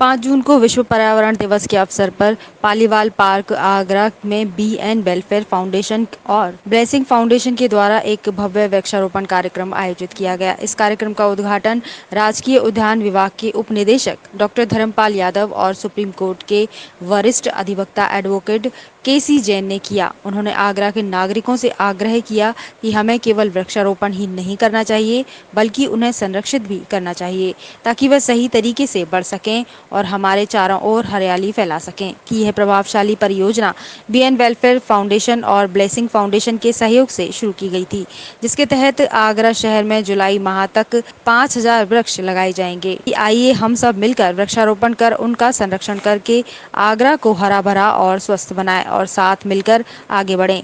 5 जून को विश्व पर्यावरण दिवस के अवसर पर पालीवाल पार्क आगरा में बी.एन. वेलफेयर फाउंडेशन और ब्लेसिंग फाउंडेशन के द्वारा एक भव्य वृक्षारोपण कार्यक्रम आयोजित किया गया। इस कार्यक्रम का उद्घाटन राजकीय उद्यान विभाग के उप निदेशक डॉक्टर धर्मपाल यादव और सुप्रीम कोर्ट के वरिष्ठ अधिवक्ता एडवोकेट के.सी. जैन ने किया। उन्होंने आगरा के नागरिकों से आग्रह किया कि हमें केवल वृक्षारोपण ही नहीं करना चाहिए बल्कि उन्हें संरक्षित भी करना चाहिए ताकि वह सही तरीके से बढ़ सकें और हमारे चारों ओर हरियाली फैला सकें। कि यह प्रभावशाली परियोजना बी.एन. वेलफेयर फाउंडेशन और ब्लेसिंग फाउंडेशन के सहयोग से शुरू की गई थी, जिसके तहत आगरा शहर में जुलाई माह तक 5000 वृक्ष लगाए जाएंगे। आइए हम सब मिलकर वृक्षारोपण कर उनका संरक्षण करके आगरा को हरा भरा और स्वस्थ बनाएं और साथ मिलकर आगे बढ़ें।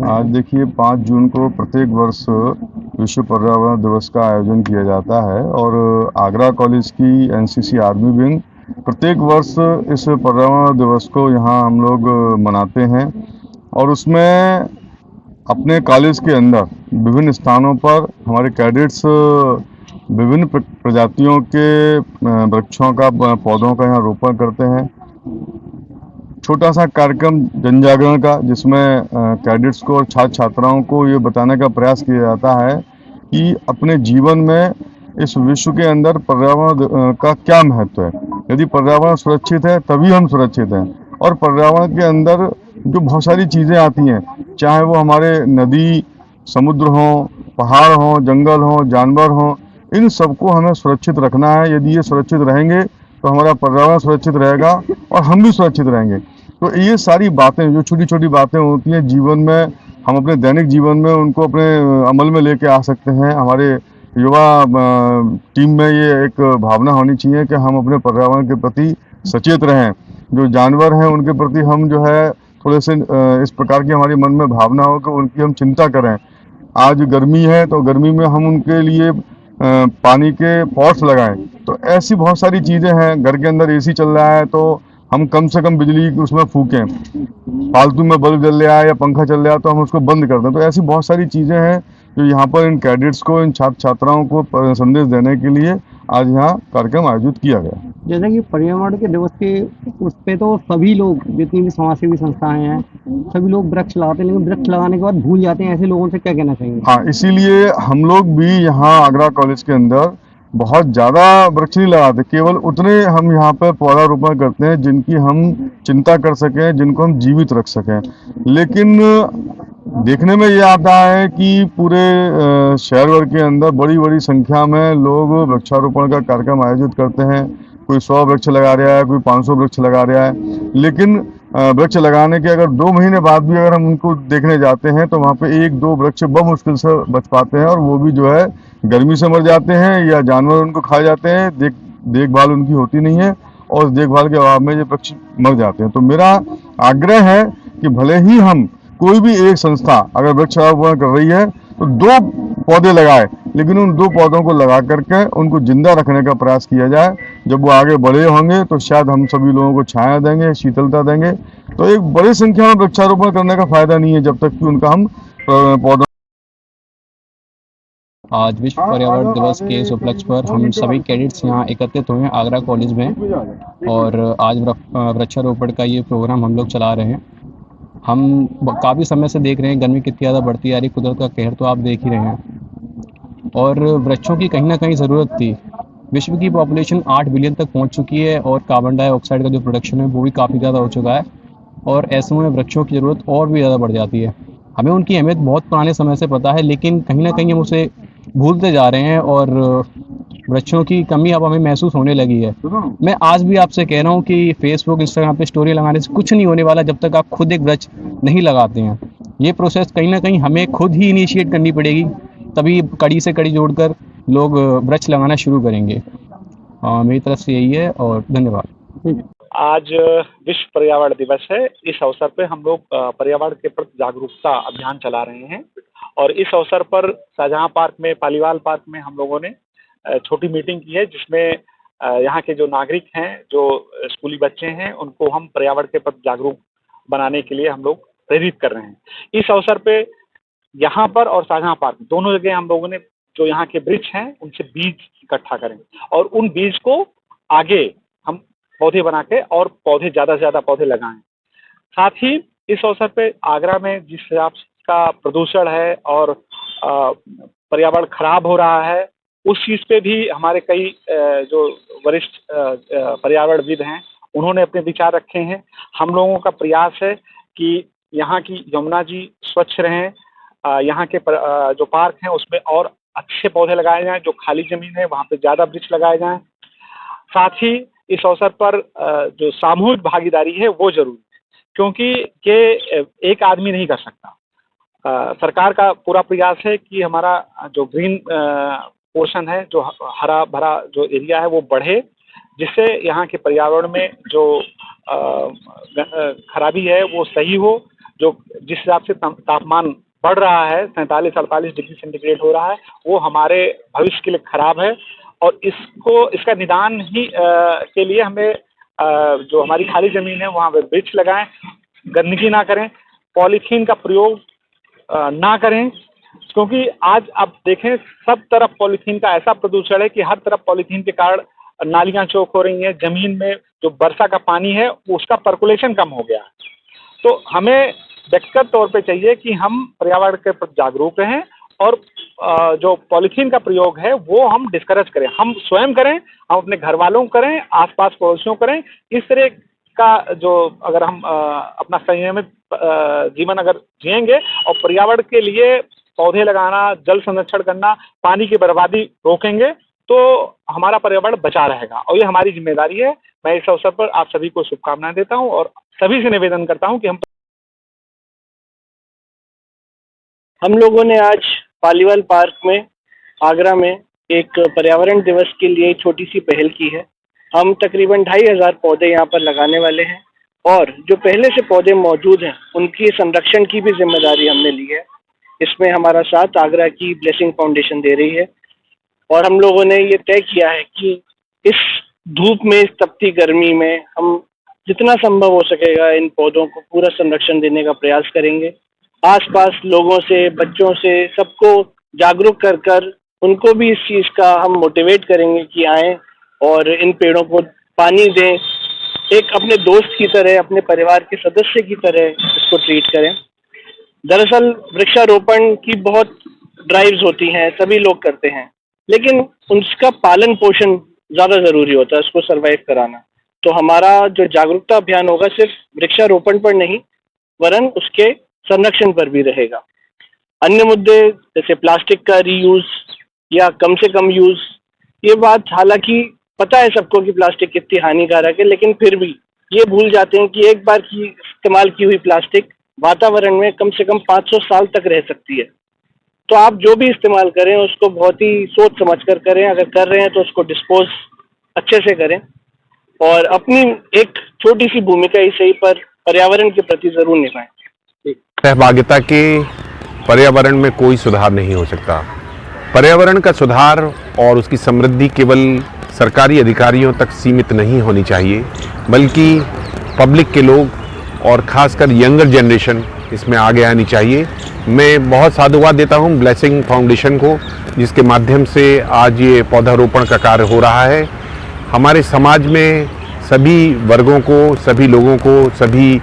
आज देखिए 5 जून को प्रत्येक वर्ष विश्व पर्यावरण दिवस का आयोजन किया जाता है और आगरा कॉलेज की एनसीसी आर्मी विंग प्रत्येक वर्ष इस पर्यावरण दिवस को यहाँ हम लोग मनाते हैं और उसमें अपने कॉलेज के अंदर विभिन्न स्थानों पर हमारे कैडेट्स विभिन्न प्रजातियों के वृक्षों का पौधों का यहाँ रोपण करते हैं। छोटा सा कार्यक्रम जन जागरण का जिसमें कैडेट्स को और छात्र छात्राओं को ये बताने का प्रयास किया जाता है कि अपने जीवन में इस विश्व के अंदर पर्यावरण का क्या महत्व है। यदि पर्यावरण सुरक्षित है तभी हम सुरक्षित हैं और पर्यावरण के अंदर जो बहुत सारी चीज़ें आती हैं, चाहे वो हमारे नदी समुद्र हों, पहाड़ हों, जंगल हों, जानवर हों, इन सबको हमें सुरक्षित रखना है। यदि ये सुरक्षित रहेंगे तो हमारा पर्यावरण सुरक्षित रहेगा और हम भी सुरक्षित रहेंगे। तो ये सारी बातें जो छोटी छोटी बातें होती हैं जीवन में, हम अपने दैनिक जीवन में उनको अपने अमल में लेके आ सकते हैं। हमारे युवा टीम में ये एक भावना होनी चाहिए कि हम अपने पर्यावरण के प्रति सचेत रहें। जो जानवर हैं उनके प्रति हम जो है थोड़े से इस प्रकार की हमारे मन में भावना हो कि उनकी हम चिंता करें। आज गर्मी है तो गर्मी में हम उनके लिए पानी के पॉट्स लगाएं। तो ऐसी बहुत सारी चीज़ें हैं। घर के अंदर एसी चल रहा है तो हम कम से कम बिजली उसमें फूकें। फालतू में बल्ब जल रहा है या पंखा चल रहा है तो हम उसको बंद कर दें। तो ऐसी बहुत सारी चीज़ें हैं जो यहाँ पर इन कैडेट्स को, इन छात्र छात्राओं को संदेश देने के लिए आज यहाँ कार्यक्रम आयोजित किया गया। जैसे कि पर्यावरण के दिवस के उस पे तो सभी लोग, जितनी भी समाजसेवी संस्थाएं हैं, सभी लोग वृक्ष लगाते हैं, लेकिन वृक्ष लगाने के बाद भूल जाते हैं। ऐसे लोगों से क्या कहना चाहेंगे? हाँ, इसीलिए हम लोग भी यहाँ आगरा कॉलेज के अंदर बहुत ज़्यादा वृक्ष नहीं लगाते, केवल उतने हम यहाँ पर पौधारोपण करते हैं जिनकी हम चिंता कर सकें, जिनको हम जीवित रख सकें। लेकिन देखने में ये आता है कि पूरे शहर भर के अंदर बड़ी बड़ी संख्या में लोग वृक्षारोपण का कार्यक्रम आयोजित करते हैं। कोई 100 वृक्ष लगा रहा है, कोई 500 वृक्ष लगा रहा है। लेकिन वृक्ष लगाने के अगर 2 महीने बाद भी अगर हम उनको देखने जाते हैं तो वहाँ पे 1-2 वृक्ष बहुत मुश्किल से बच पाते हैं और वो भी जो है गर्मी से मर जाते हैं या जानवर उनको खा जाते हैं। देखभाल उनकी होती नहीं है और देखभाल के अभाव में ये वृक्ष मर जाते हैं। तो मेरा आग्रह है कि भले ही हम कोई भी एक संस्था अगर वृक्षारोपण कर रही है तो 2 पौधे लगाए, लेकिन उन 2 पौधों को लगा करके उनको जिंदा रखने का प्रयास किया जाए। जब वो आगे बड़े होंगे तो शायद हम सभी लोगों को छाया देंगे, शीतलता देंगे। तो एक बड़ी संख्या में वृक्षारोपण करने का फायदा नहीं है जब तक कि उनका हम पौधों। आज विश्व पर्यावरण दिवस के इस उपलक्ष्य पर हम सभी कैडेट्स यहाँ एकत्रित हुए हैं आगरा कॉलेज में और आज वृक्षारोपण का ये प्रोग्राम हम लोग चला रहे हैं। हम काफ़ी समय से देख रहे हैं गर्मी कितनी ज़्यादा बढ़ती जा रही, कुदरत का कहर तो आप देख ही रहे हैं और वृक्षों की कहीं ना कहीं ज़रूरत थी। विश्व की पॉपुलेशन 8 बिलियन तक पहुंच चुकी है और कार्बन डाइऑक्साइड का जो प्रोडक्शन है वो भी काफ़ी ज़्यादा हो चुका है और ऐसे में वृक्षों की ज़रूरत और भी ज़्यादा बढ़ जाती है। हमें उनकी अहमियत बहुत पुराने समय से पता है, लेकिन कहीं ना कहीं हम उसे भूलते जा रहे हैं और वृक्षों की कमी अब हमें महसूस होने लगी है। मैं आज भी आपसे कह रहा हूँ कि फेसबुक, इंस्टाग्राम पे स्टोरी लगाने से कुछ नहीं होने वाला जब तक आप खुद एक वृक्ष नहीं लगाते हैं। ये प्रोसेस कहीं ना कहीं हमें खुद ही इनिशिएट करनी पड़ेगी, तभी कड़ी से कड़ी जोड़कर लोग वृक्ष लगाना शुरू करेंगे। मेरी तरफ से यही है और धन्यवाद। आज विश्व पर्यावरण दिवस है। इस अवसर पे हम लोग पर्यावरण के प्रति जागरूकता अभियान चला रहे हैं और इस अवसर पर शाहजहां पार्क में, पालीवाल पार्क में हम लोगों ने छोटी मीटिंग की है, जिसमें यहाँ के जो नागरिक हैं, जो स्कूली बच्चे हैं, उनको हम पर्यावरण के प्रति जागरूक बनाने के लिए हम लोग प्रेरित कर रहे हैं। इस अवसर पे यहाँ पर और शाहजहां पार्क दोनों जगह हम लोगों ने जो यहाँ के वृक्ष हैं उनसे बीज इकट्ठा करें और उन बीज को आगे हम पौधे बना के और पौधे ज़्यादा से ज़्यादा पौधे लगाएं। साथ ही इस अवसर पे आगरा में जिस हिसाब का प्रदूषण है और पर्यावरण खराब हो रहा है, उस चीज़ पे भी हमारे कई जो वरिष्ठ पर्यावरणविद हैं उन्होंने अपने विचार रखे हैं। हम लोगों का प्रयास है कि यहाँ की यमुना जी स्वच्छ रहें, यहाँ के जो पार्क हैं उसमें और अच्छे पौधे लगाए जाएं, जो खाली ज़मीन है वहाँ पे ज़्यादा वृक्ष लगाए जाएं। साथ ही इस अवसर पर जो सामूहिक भागीदारी है वो जरूरी है, क्योंकि ये एक आदमी नहीं कर सकता। सरकार का पूरा प्रयास है कि हमारा जो ग्रीन पोर्शन है, जो हरा भरा जो एरिया है वो बढ़े, जिससे यहाँ के पर्यावरण में जो खराबी है वो सही हो। जो जिस हिसाब से तापमान बढ़ रहा है, 47-48 डिग्री सेंटीग्रेड हो रहा है, वो हमारे भविष्य के लिए खराब है। और इसका निदान ही के लिए हमें जो हमारी खाली ज़मीन है वहाँ पे वृक्ष लगाएं, गंदगी ना करें, पॉलीथीन का प्रयोग ना करें, क्योंकि आज आप देखें सब तरफ पॉलीथीन का ऐसा प्रदूषण है कि हर तरफ पॉलीथीन के कारण नालियाँ चौक हो रही हैं, ज़मीन में जो वर्षा का पानी है उसका पर्कुलेशन कम हो गया है। तो हमें व्यक्तिगत तौर पे चाहिए कि हम पर्यावरण के प्रति जागरूक रहें और जो पॉलीथीन का प्रयोग है वो हम डिस्करेज करें, हम स्वयं करें, हम अपने घर वालों को करें, आसपास पड़ोसियों को करें। इस तरह का जो अगर हम अपना संयमित जीवन अगर जिएंगे और पर्यावरण के लिए पौधे लगाना, जल संरक्षण करना, पानी की बर्बादी रोकेंगे, तो हमारा पर्यावरण बचा रहेगा और ये हमारी जिम्मेदारी है। मैं इस अवसर पर आप सभी को शुभकामनाएं देता हूं और सभी से निवेदन करता हूं कि हम लोगों ने आज पालीवाल पार्क में आगरा में एक पर्यावरण दिवस के लिए छोटी सी पहल की है। हम तकरीबन 2500 पौधे यहाँ पर लगाने वाले हैं और जो पहले से पौधे मौजूद हैं उनकी संरक्षण की भी जिम्मेदारी हमने ली है। इसमें हमारा साथ आगरा की ब्लेसिंग फाउंडेशन दे रही है और हम लोगों ने ये तय किया है कि इस धूप में, इस तपती गर्मी में हम जितना संभव हो सकेगा इन पौधों को पूरा संरक्षण देने का प्रयास करेंगे। आसपास लोगों से, बच्चों से, सबको जागरूक कर कर उनको भी इस चीज़ का हम मोटिवेट करेंगे कि आएँ और इन पेड़ों को पानी दें, एक अपने दोस्त की तरह, अपने परिवार के सदस्य की तरह इसको ट्रीट करें। दरअसल वृक्षारोपण की बहुत ड्राइव्स होती हैं, सभी लोग करते हैं, लेकिन उसका पालन पोषण ज़्यादा ज़रूरी होता है, उसको सर्वाइव कराना। तो हमारा जो जागरूकता अभियान होगा सिर्फ वृक्षारोपण पर नहीं वरन उसके संरक्षण पर भी रहेगा। अन्य मुद्दे जैसे प्लास्टिक का रीयूज या कम से कम यूज, ये बात हालांकि पता है सबको कि प्लास्टिक कितनी हानिकारक है, लेकिन फिर भी ये भूल जाते हैं कि एक बार की इस्तेमाल की हुई प्लास्टिक वातावरण में कम से कम 500 साल तक रह सकती है। तो आप जो भी इस्तेमाल करें उसको बहुत ही सोच समझ कर करें, अगर कर रहे हैं तो उसको डिस्पोज अच्छे से करें और अपनी एक छोटी सी भूमिका ही सही पर पर्यावरण के प्रति जरूर निभाएं। सहभागिता के पर्यावरण में कोई सुधार नहीं हो सकता। पर्यावरण का सुधार और उसकी समृद्धि केवल सरकारी अधिकारियों तक सीमित नहीं होनी चाहिए, बल्कि पब्लिक के लोग और ख़ासकर यंगर जनरेशन इसमें आगे आनी चाहिए। मैं बहुत साधुवाद देता हूं ब्लेसिंग फाउंडेशन को, जिसके माध्यम से आज ये पौधारोपण का कार्य हो रहा है। हमारे समाज में सभी वर्गों को, सभी लोगों को, सभी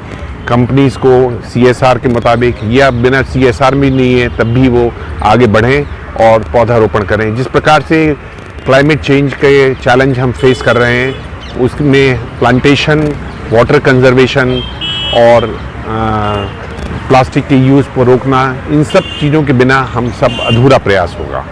कंपनीज़ को CSR के मुताबिक या बिना CSR में नहीं है तब भी वो आगे बढ़ें और पौधारोपण करें। जिस प्रकार से क्लाइमेट चेंज के चैलेंज हम फेस कर रहे हैं उसमें प्लांटेशन, वाटर कंजर्वेशन और प्लास्टिक के यूज़ को रोकना, इन सब चीज़ों के बिना हम सब अधूरा प्रयास होगा।